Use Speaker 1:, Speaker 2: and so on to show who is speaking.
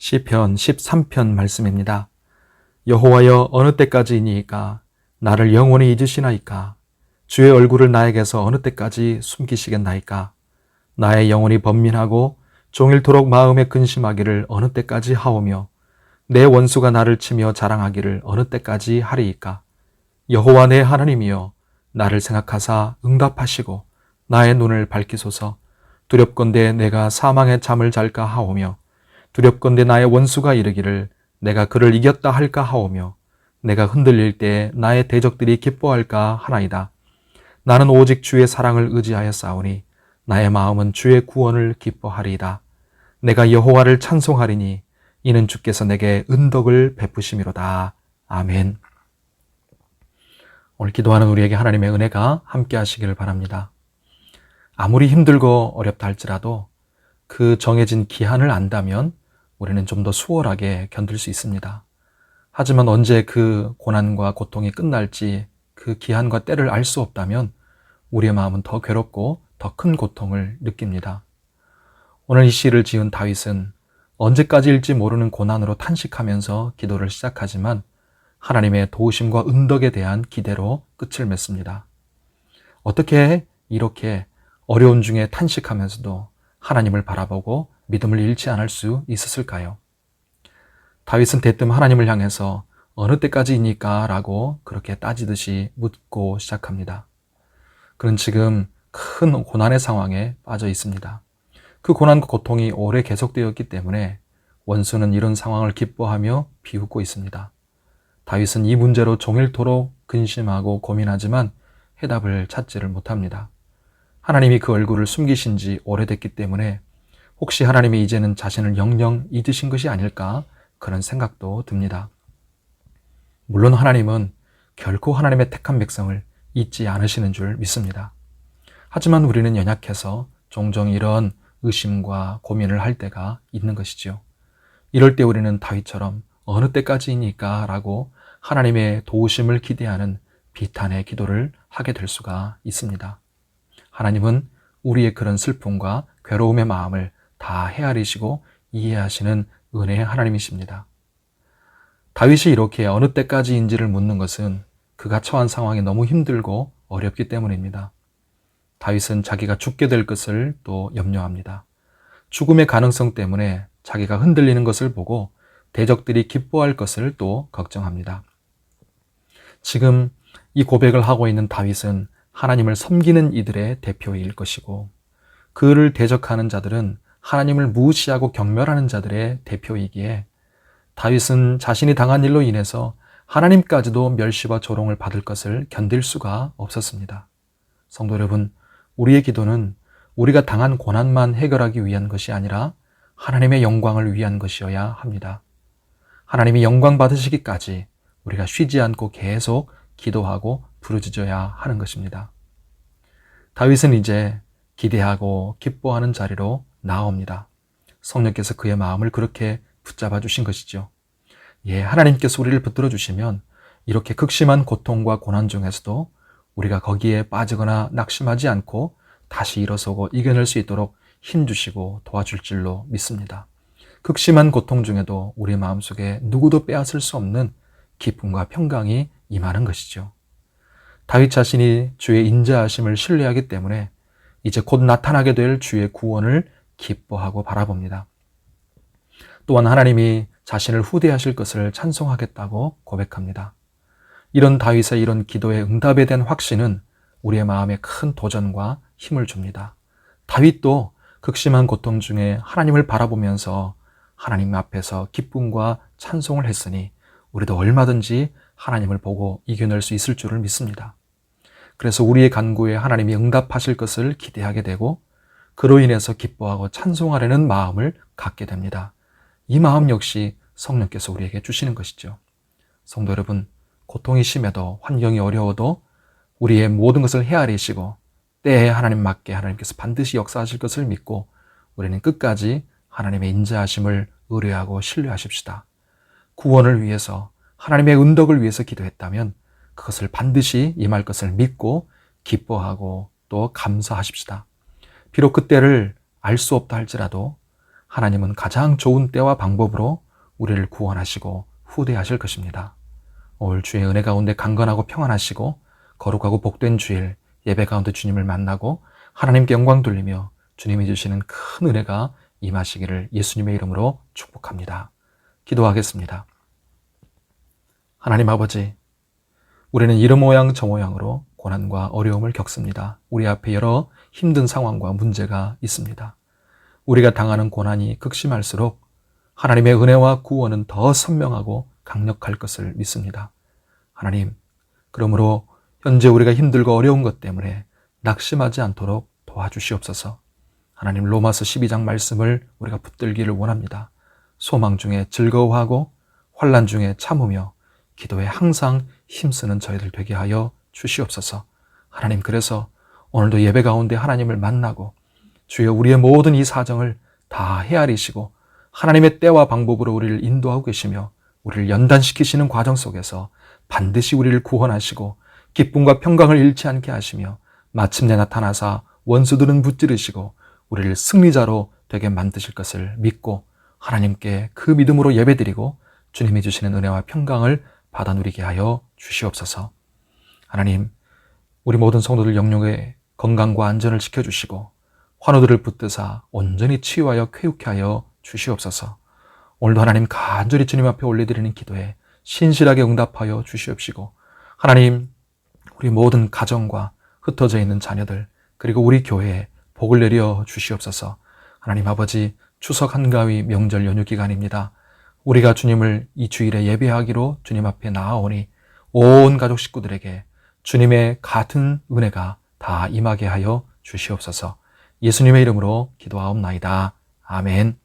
Speaker 1: 시편 13편 말씀입니다. 여호와여, 어느 때까지이니이까 나를 영원히 잊으시나이까? 주의 얼굴을 나에게서 어느 때까지 숨기시겠나이까? 나의 영혼이 번민하고 종일토록 마음에 근심하기를 어느 때까지 하오며 내 원수가 나를 치며 자랑하기를 어느 때까지 하리이까? 여호와 내 하나님이여, 나를 생각하사 응답하시고 나의 눈을 밝히소서. 두렵건대 내가 사망의 잠을 잘까 하오며 두렵건대 나의 원수가 이르기를 내가 그를 이겼다 할까 하오며 내가 흔들릴 때 나의 대적들이 기뻐할까 하나이다. 나는 오직 주의 사랑을 의지하여 싸우니 나의 마음은 주의 구원을 기뻐하리이다. 내가 여호와를 찬송하리니 이는 주께서 내게 은덕을 베푸심이로다. 아멘. 오늘 기도하는 우리에게 하나님의 은혜가 함께 하시기를 바랍니다. 아무리 힘들고 어렵다 할지라도 그 정해진 기한을 안다면 우리는 좀 더 수월하게 견딜 수 있습니다. 하지만 언제 그 고난과 고통이 끝날지 그 기한과 때를 알 수 없다면 우리의 마음은 더 괴롭고 더 큰 고통을 느낍니다. 오늘 이 시를 지은 다윗은 언제까지일지 모르는 고난으로 탄식하면서 기도를 시작하지만 하나님의 도우심과 은덕에 대한 기대로 끝을 맺습니다. 어떻게 이렇게 어려운 중에 탄식하면서도 하나님을 바라보고 믿음을 잃지 않을 수 있었을까요? 다윗은 대뜸 하나님을 향해서 어느 때까지이니까 라고 그렇게 따지듯이 묻고 시작합니다. 그는 지금 큰 고난의 상황에 빠져 있습니다. 그 고난과 고통이 오래 계속되었기 때문에 원수는 이런 상황을 기뻐하며 비웃고 있습니다. 다윗은 이 문제로 종일토록 근심하고 고민하지만 해답을 찾지를 못합니다. 하나님이 그 얼굴을 숨기신 지 오래됐기 때문에 혹시 하나님이 이제는 자신을 영영 잊으신 것이 아닐까 그런 생각도 듭니다. 물론 하나님은 결코 하나님의 택한 백성을 잊지 않으시는 줄 믿습니다. 하지만 우리는 연약해서 종종 이런 의심과 고민을 할 때가 있는 것이지요. 이럴 때 우리는 다윗처럼 어느 때까지이니까 라고 하나님의 도우심을 기대하는 비탄의 기도를 하게 될 수가 있습니다. 하나님은 우리의 그런 슬픔과 괴로움의 마음을 다 헤아리시고 이해하시는 은혜의 하나님이십니다. 다윗이 이렇게 어느 때까지인지를 묻는 것은 그가 처한 상황이 너무 힘들고 어렵기 때문입니다. 다윗은 자기가 죽게 될 것을 또 염려합니다. 죽음의 가능성 때문에 자기가 흔들리는 것을 보고 대적들이 기뻐할 것을 또 걱정합니다. 지금 이 고백을 하고 있는 다윗은 하나님을 섬기는 이들의 대표일 것이고 그를 대적하는 자들은 하나님을 무시하고 경멸하는 자들의 대표이기에 다윗은 자신이 당한 일로 인해서 하나님까지도 멸시와 조롱을 받을 것을 견딜 수가 없었습니다. 성도 여러분, 우리의 기도는 우리가 당한 고난만 해결하기 위한 것이 아니라 하나님의 영광을 위한 것이어야 합니다. 하나님이 영광 받으시기까지 우리가 쉬지 않고 계속 기도하고 부르짖어야 하는 것입니다. 다윗은 이제 기대하고 기뻐하는 자리로 나아옵니다. 성령께서 그의 마음을 그렇게 붙잡아 주신 것이죠. 하나님께서 우리를 붙들어 주시면 이렇게 극심한 고통과 고난 중에서도 우리가 거기에 빠지거나 낙심하지 않고 다시 일어서고 이겨낼 수 있도록 힘주시고 도와줄 줄로 믿습니다. 극심한 고통 중에도 우리 마음속에 누구도 빼앗을 수 없는 기쁨과 평강이 임하는 것이죠. 다윗 자신이 주의 인자하심을 신뢰하기 때문에 이제 곧 나타나게 될 주의 구원을 기뻐하고 바라봅니다. 또한 하나님이 자신을 후대하실 것을 찬송하겠다고 고백합니다. 이런 다윗의 이런 기도의 응답에 대한 확신은 우리의 마음에 큰 도전과 힘을 줍니다. 다윗도 극심한 고통 중에 하나님을 바라보면서 하나님 앞에서 기쁨과 찬송을 했으니 우리도 얼마든지 하나님을 보고 이겨낼 수 있을 줄을 믿습니다. 그래서 우리의 간구에 하나님이 응답하실 것을 기대하게 되고 그로 인해서 기뻐하고 찬송하려는 마음을 갖게 됩니다. 이 마음 역시 성령께서 우리에게 주시는 것이죠. 성도 여러분, 고통이 심해도 환경이 어려워도 우리의 모든 것을 헤아리시고 때에 하나님 맞게 하나님께서 반드시 역사하실 것을 믿고 우리는 끝까지 하나님의 인자하심을 의뢰하고 신뢰하십시다. 구원을 위해서 하나님의 은덕을 위해서 기도했다면 그것을 반드시 임할 것을 믿고 기뻐하고 또 감사하십시다. 비록 그때를 알 수 없다 할지라도 하나님은 가장 좋은 때와 방법으로 우리를 구원하시고 후대하실 것입니다. 올 주의 은혜 가운데 강건하고 평안하시고 거룩하고 복된 주일 예배 가운데 주님을 만나고 하나님께 영광 돌리며 주님이 주시는 큰 은혜가 임하시기를 예수님의 이름으로 축복합니다. 기도하겠습니다. 하나님 아버지, 우리는 이런 모양 저 모양으로 고난과 어려움을 겪습니다. 우리 앞에 여러 힘든 상황과 문제가 있습니다. 우리가 당하는 고난이 극심할수록 하나님의 은혜와 구원은 더 선명하고 강력할 것을 믿습니다. 하나님, 그러므로 현재 우리가 힘들고 어려운 것 때문에 낙심하지 않도록 도와주시옵소서. 하나님, 로마서 12장 말씀을 우리가 붙들기를 원합니다. 소망 중에 즐거워하고 환난 중에 참으며 기도에 항상 힘쓰는 저희들 되게 하여 주시옵소서. 하나님, 그래서 오늘도 예배 가운데 하나님을 만나고 주여 우리의 모든 이 사정을 다 헤아리시고 하나님의 때와 방법으로 우리를 인도하고 계시며 우리를 연단시키시는 과정 속에서 반드시 우리를 구원하시고 기쁨과 평강을 잃지 않게 하시며 마침내 나타나사 원수들은 붙들으시고 우리를 승리자로 되게 만드실 것을 믿고 하나님께 그 믿음으로 예배드리고 주님이 주시는 은혜와 평강을 받아 누리게 하여 주시옵소서. 하나님, 우리 모든 성도들 영역의 건강과 안전을 지켜주시고 환우들을 붙드사 온전히 치유하여 쾌유케 하여 주시옵소서. 오늘도 하나님 간절히 주님 앞에 올려드리는 기도에 신실하게 응답하여 주시옵시고 하나님, 우리 모든 가정과 흩어져 있는 자녀들 그리고 우리 교회에 복을 내려 주시옵소서. 하나님 아버지, 추석 한가위 명절 연휴 기간입니다. 우리가 주님을 이 주일에 예배하기로 주님 앞에 나아오니 온 가족 식구들에게 주님의 같은 은혜가 다 임하게 하여 주시옵소서. 예수님의 이름으로 기도하옵나이다. 아멘.